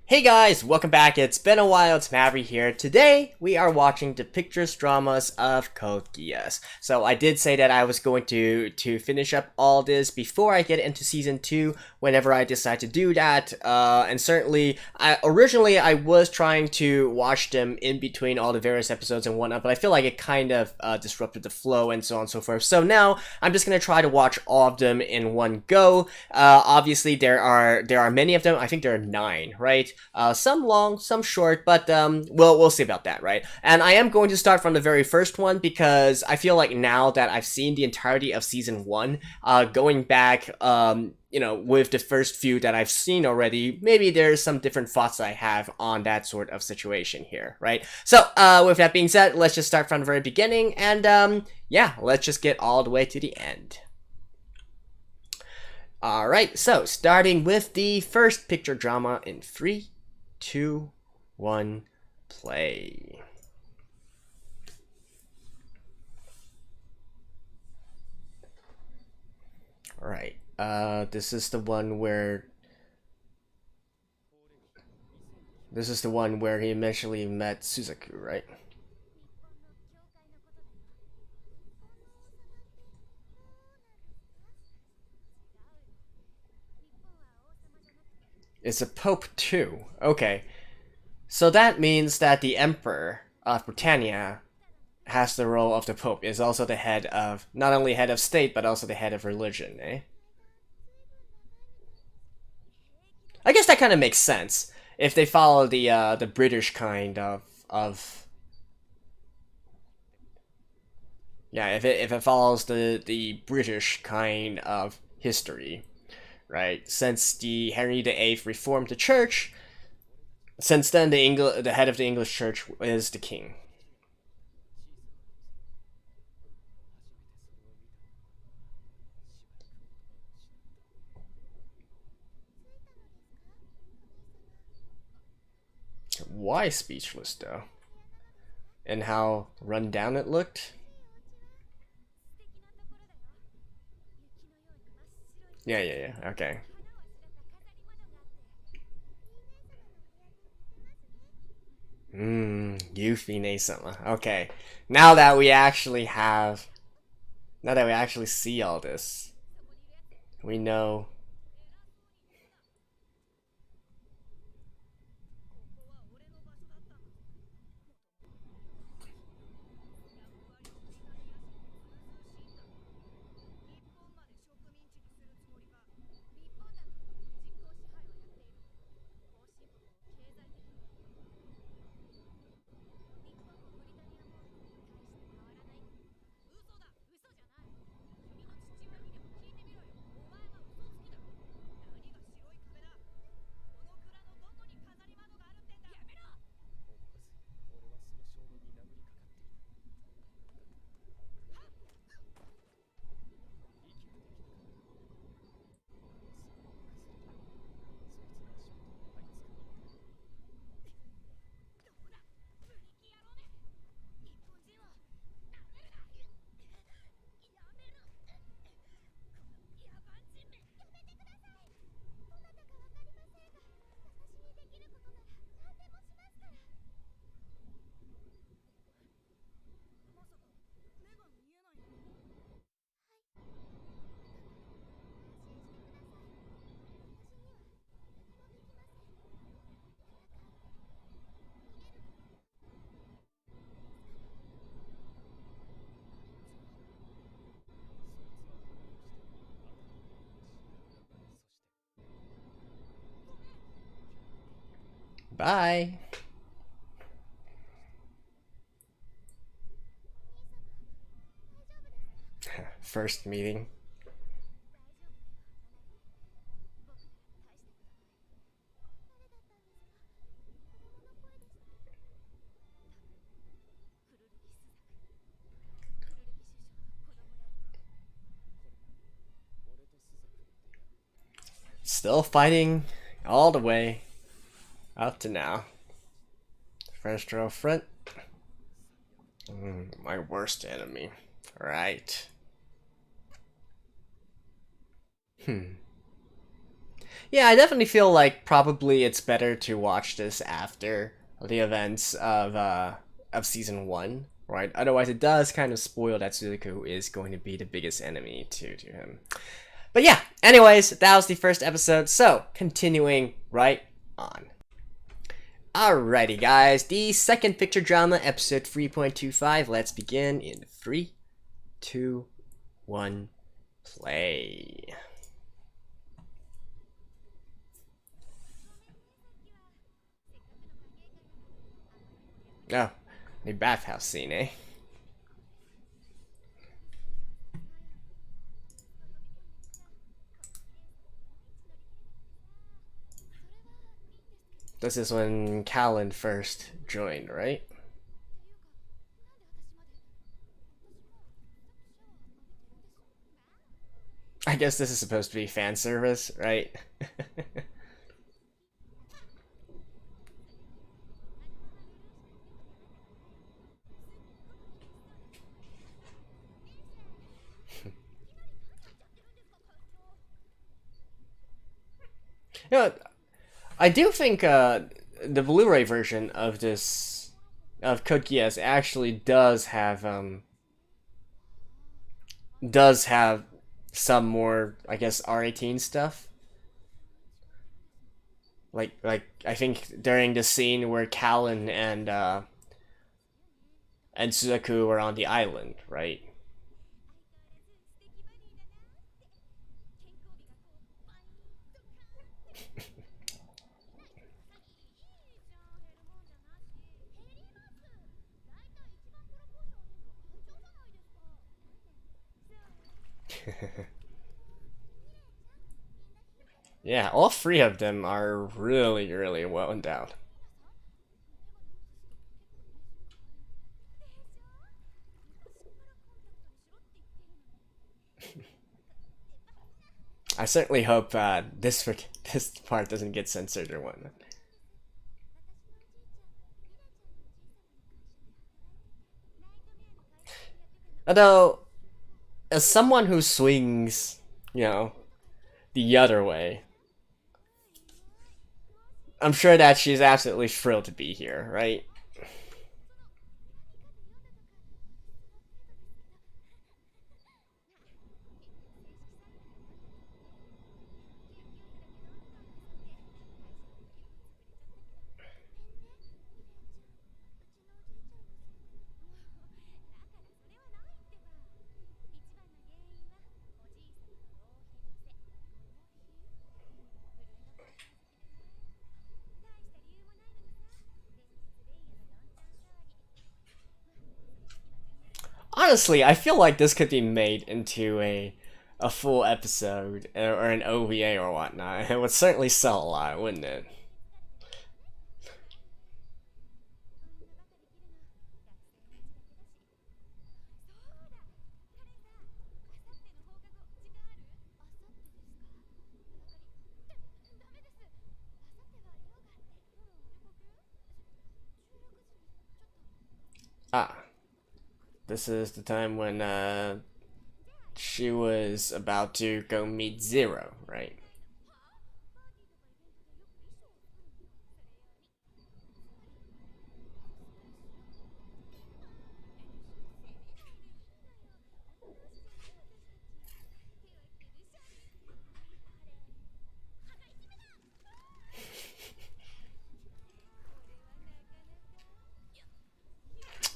Hey guys, welcome back. It's been a while. It's Maverick here. Today we are watching the pictures dramas of Code Geass. So I did say that I was going to finish up all this before I get into season 2 whenever I decide to do that. And certainly originally I was trying to watch them in between all the various episodes and whatnot, but I feel like it kind of disrupted the flow and so on and so forth. So now I'm just gonna try to watch all of them in one go. Obviously there are many of them. I think there are 9, right? Some long, some short, but we'll see about that, right? And I am going to start from the very first one because I feel like now that I've seen the entirety of season 1, going back, with the first few that I've seen already, maybe there's some different thoughts I have on that sort of situation here, right? So, with that being said, let's just start from the very beginning, and yeah, let's just get all the way to the end. Alright, so starting with the first picture drama in 3, 2, 1, play. Alright, this is the one where he eventually met Suzaku, right? It's a Pope too. Okay. So that means that the Emperor of Britannia has the role of the Pope, is also the head of, not only head of state, but also the head of religion, eh? I guess that kind of makes sense if they follow the British kind of yeah, if it follows the British kind of history, right? Since the Henry VIII reformed the church, since then the head of the English church is the king. Why speechless though? And how run down it looked? Yeah, okay. Yuffie Nesama. Okay. Now that we actually see all this, we know. Bye. First meeting. Still fighting all the way up to now. First row front. My worst enemy. Right. Yeah, I definitely feel like probably it's better to watch this after the events of season one, right? Otherwise, it does kind of spoil that Sudoku is going to be the biggest enemy to him. But yeah, anyways, that was the first episode. So continuing right on. Alrighty, guys, the second picture drama, episode 3.25. Let's begin in 3, 2, 1, play. Oh, the bathhouse scene, eh? This is when Callan first joined, right? I guess this is supposed to be fan service, right? You know, I do think the Blu-ray version of this of Code Geass actually does have some more, I guess, R18 stuff. Like I think during the scene where Callan and Suzaku were on the island, right? Yeah, all three of them are really, really well endowed. I certainly hope this part doesn't get censored or whatnot. Although, as someone who swings, the other way, I'm sure that she's absolutely thrilled to be here, right? Honestly, I feel like this could be made into a full episode or an OVA or whatnot. It would certainly sell a lot, wouldn't it? Ah, this is the time when she was about to go meet Zero, right?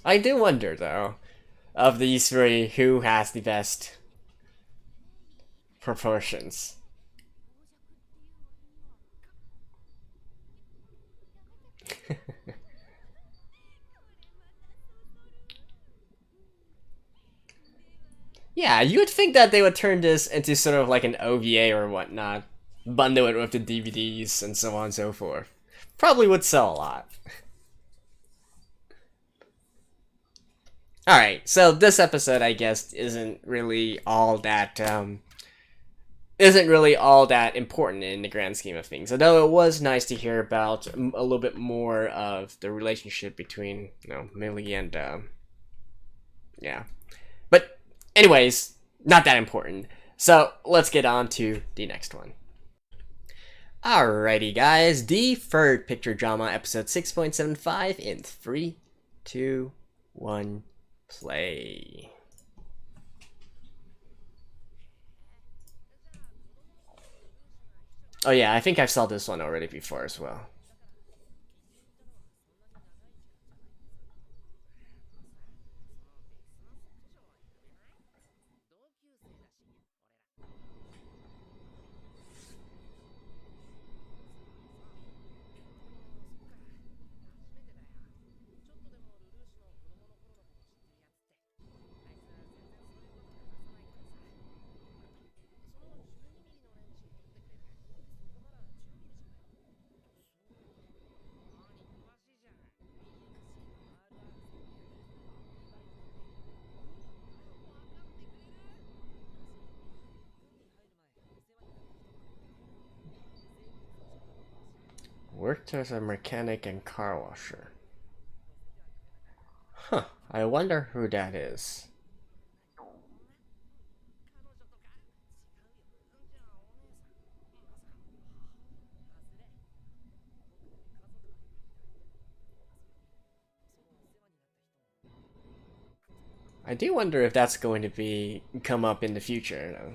I do wonder, though, of these three, who has the best proportions. Yeah, you would think that they would turn this into sort of like an OVA or whatnot, bundle it with the DVDs and so on and so forth. Probably would sell a lot. Alright, so this episode, I guess, isn't really all that important in the grand scheme of things. Although it was nice to hear about a little bit more of the relationship between, Millie and yeah. But anyways, not that important. So let's get on to the next one. Alrighty, guys, the third picture drama, episode 6.75 in 3, 2, 1, play. Oh yeah, I think I've saw this one already before as well. Worked as a mechanic and car washer. Huh, I wonder who that is. I do wonder if that's going to come up in the future, though.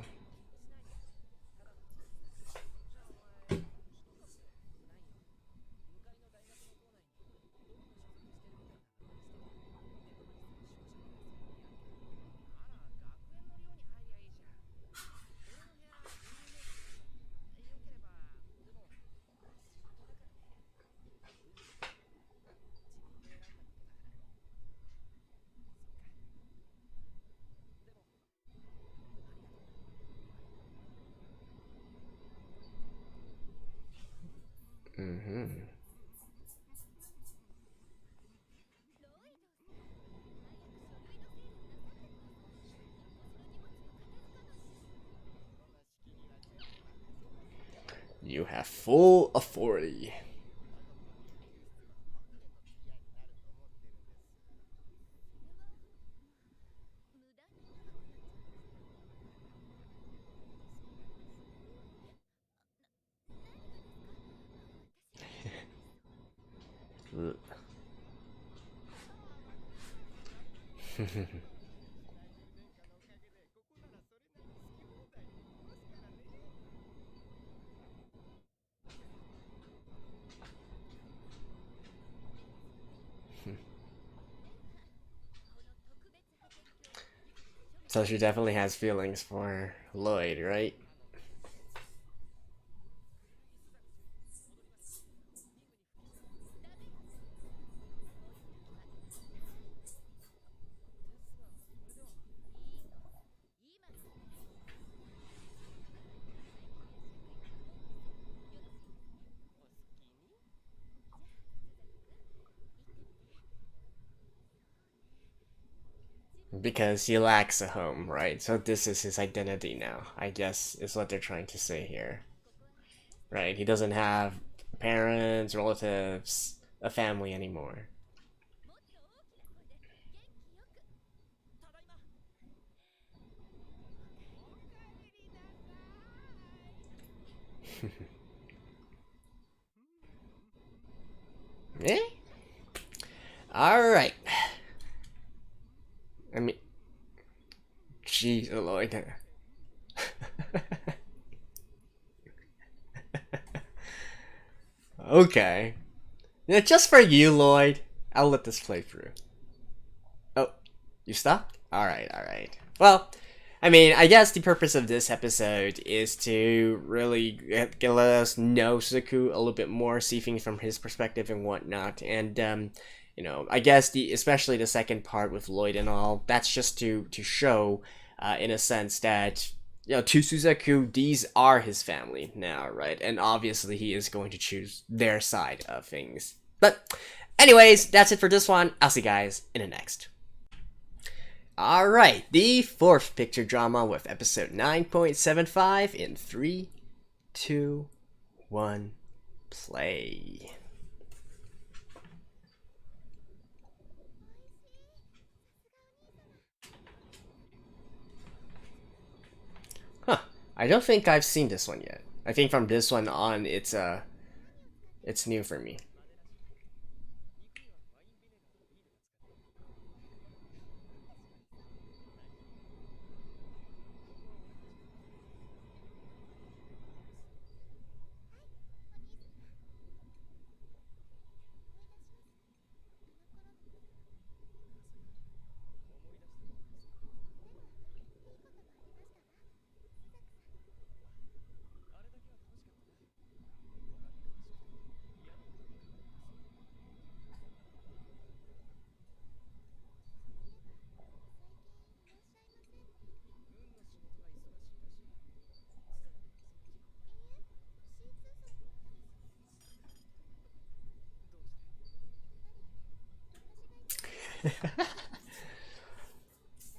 You have full authority. So she definitely has feelings for Lloyd, right? Because he lacks a home, right? So this is his identity now, I guess, is what they're trying to say here. Right? He doesn't have parents, relatives, a family anymore. Eh? Alright. I mean, jeez, Lloyd. Okay. Yeah, just for you, Lloyd, I'll let this play through. Oh, you stopped? Alright, alright. Well, I mean, I guess the purpose of this episode is to really let us know Suzaku a little bit more, see things from his perspective and whatnot. And, you know, I guess especially the second part with Lloyd and all, that's just to show, in a sense, that, you know, to Suzaku, these are his family now, right? And obviously he is going to choose their side of things. But anyways, that's it for this one. I'll see you guys in the next. Alright, the fourth picture drama with episode 9.75 in 3, 2, 1, play. Huh, I don't think I've seen this one yet. I think from this one on, it's new for me.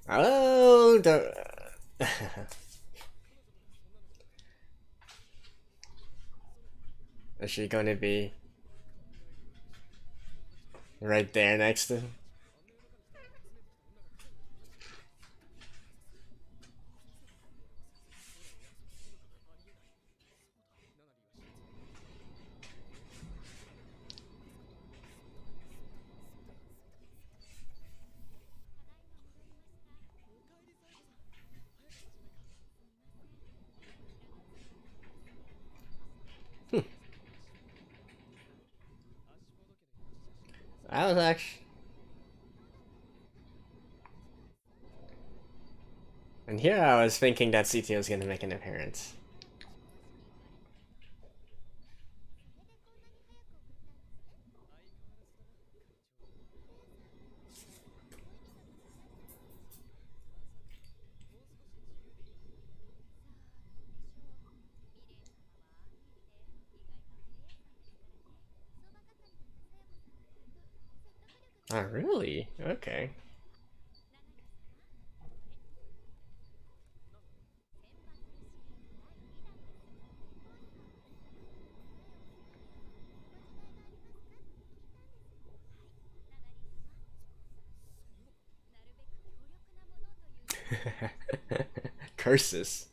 Oh, is she gonna be right there next to him? I was actually... And here I was thinking that CT was gonna make an appearance. Oh, really? Okay. Curses.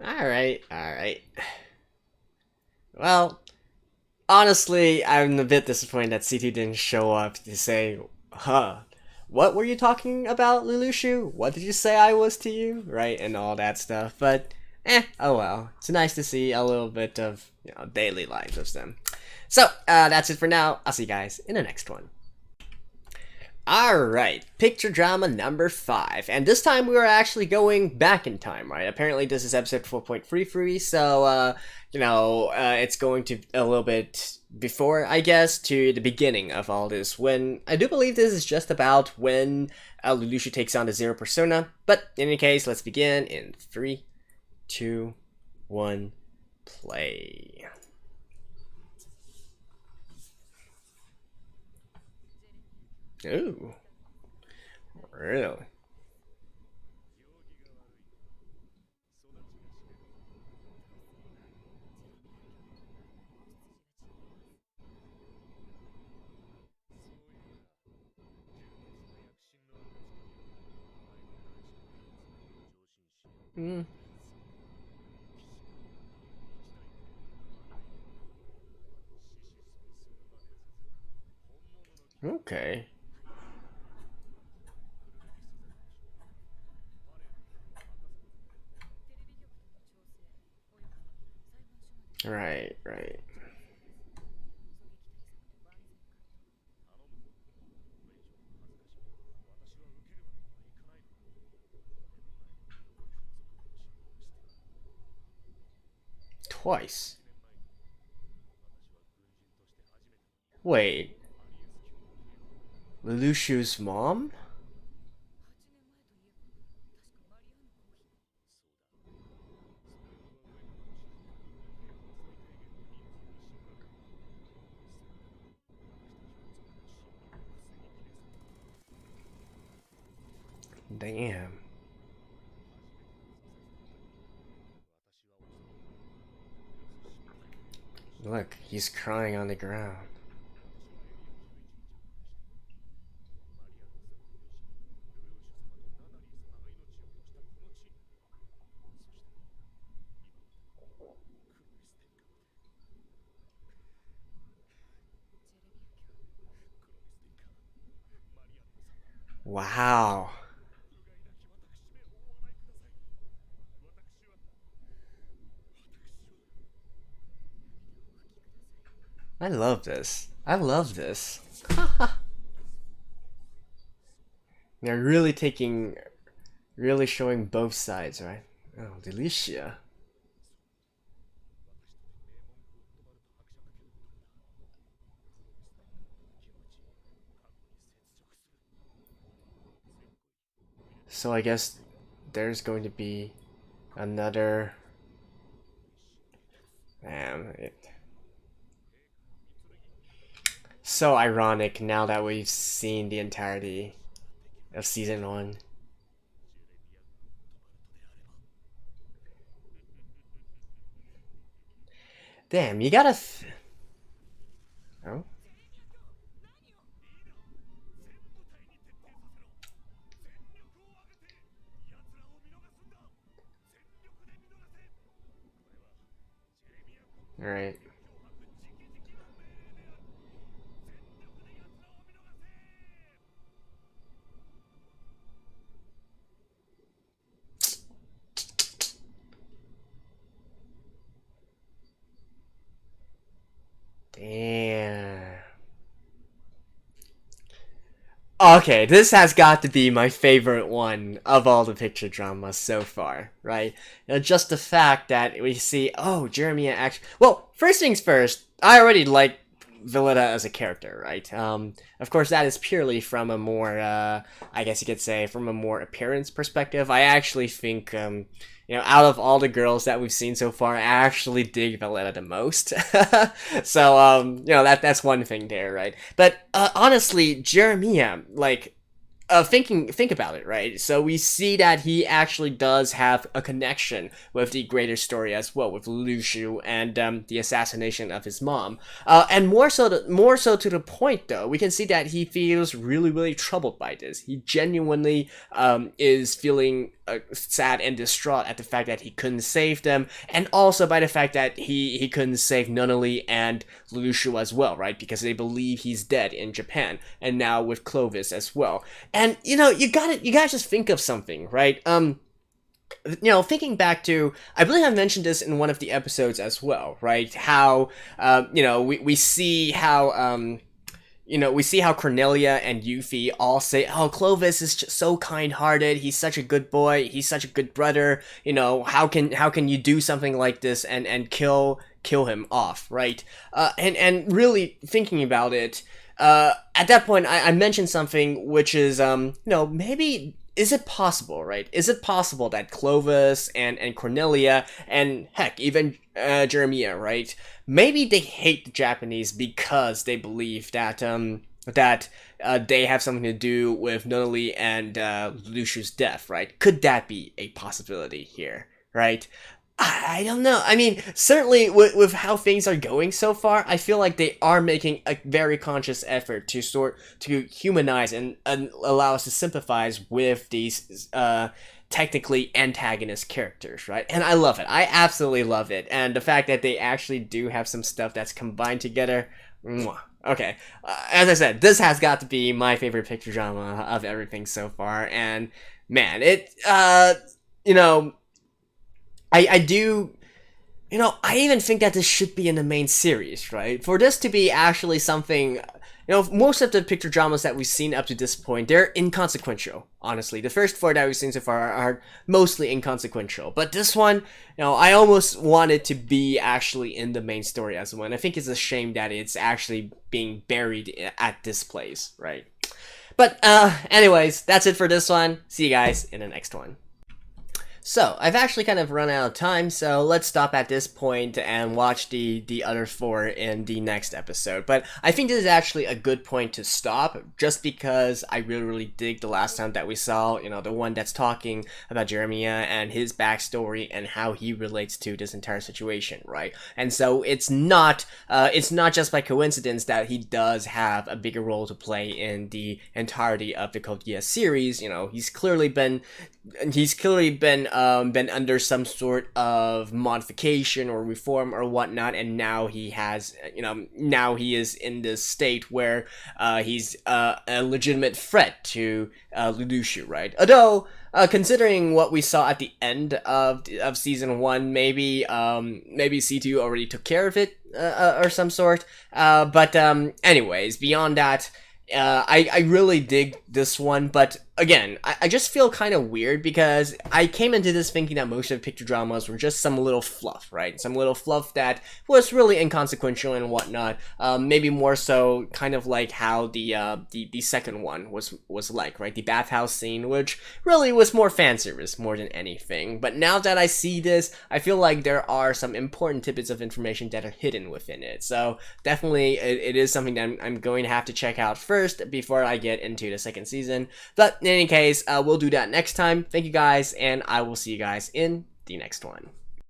Alright. Well, honestly, I'm a bit disappointed that CT didn't show up to say, huh, what were you talking about, Lelouch? What did you say I was to you? Right, and all that stuff. But, oh well. It's nice to see a little bit of, daily lives of them. So, that's it for now. I'll see you guys in the next one. Alright, picture drama number 5, and this time we are actually going back in time, right? Apparently this is episode 4.33, so, it's going to a little bit before, I guess, to the beginning of all this, when I do believe this is just about when Lelouch takes on the Zero Persona, but in any case, let's begin in 3, 2, 1, play. Ooh. Really? Hmm. Okay. Right. Twice. Wait. Lelouch's mom? Damn. Look, he's crying on the ground. Wow. I love this. I love this. They're really showing both sides, right? Oh, Delicia. So I guess there's going to be another. Damn it. So ironic now that we've seen the entirety of season 1. Damn, you gotta. Oh. All right. Damn. Okay, this has got to be my favorite one of all the picture dramas so far, right? Just the fact that we see, oh, Jeremy actually. Well, first things first, I already like Villetta as a character, right? Of course, that is purely from a more, I guess you could say, from a more appearance perspective. I actually think, out of all the girls that we've seen so far, I actually dig Villetta the most. So, that's one thing there, right? But honestly, Jeremiah, like, think about it, right? So we see that he actually does have a connection with the greater story as well, with Lelouch and the assassination of his mom. And more so to the point, though, we can see that he feels really, really troubled by this. He genuinely is feeling sad and distraught at the fact that he couldn't save them, and also by the fact that he couldn't save Nunnally and Lelouch as well, right? Because they believe he's dead in Japan, and now with Clovis as well. And you gotta just think of something, right? Thinking back to, I believe I mentioned this in one of the episodes as well, right? How we see how we see how Cornelia and Yuffie all say, oh, Clovis is just so kind-hearted, he's such a good boy, he's such a good brother, how can you do something like this and kill him off, right? And really thinking about it, at that point, I mentioned something which is, maybe, is it possible, right? Is it possible that Clovis and Cornelia, and heck, even Jeremiah, right? Maybe they hate the Japanese because they believe that, they have something to do with Nunnally and Lelouch's death, right? Could that be a possibility here, right? I don't know. I mean, certainly with how things are going so far, I feel like they are making a very conscious effort to humanize and allow us to sympathize with these technically antagonist characters, right? And I love it. I absolutely love it. And the fact that they actually do have some stuff that's combined together. Mwah. Okay, as I said, this has got to be my favorite picture drama of everything so far. And man, I do, I even think that this should be in the main series, right? For this to be actually something, most of the picture dramas that we've seen up to this point, they're inconsequential, honestly. The first 4 that we've seen so far are mostly inconsequential. But this one, I almost want it to be actually in the main story as well. And I think it's a shame that it's actually being buried at this place, right? But anyways, that's it for this one. See you guys in the next one. So, I've actually kind of run out of time, so let's stop at this point and watch the other 4 in the next episode. But I think this is actually a good point to stop, just because I really dig the last time that we saw, you know, the one that's talking about Jeremiah and his backstory and how he relates to this entire situation, right? And so it's not just by coincidence that he does have a bigger role to play in the entirety of the Code Geass series. You know, he's clearly been under some sort of modification or reform or whatnot, and now he has, you know, now he is in this state where he's a legitimate threat to Lelouch, right? Although, considering what we saw at the end of season 1, maybe C2 already took care of it or some sort. But anyways, beyond that, I really dig this one, but again, I just feel kind of weird because I came into this thinking that most of the picture dramas were just some little fluff, right? Some little fluff that was really inconsequential and whatnot. Maybe more so kind of like how the second one was like, right? The bathhouse scene, which really was more fan service more than anything. But now that I see this, I feel like there are some important tidbits of information that are hidden within it. So definitely it is something that I'm going to have to check out first before I get into the second season. But in any case, we'll do that next time. Thank you guys, and I will see you guys in the next one.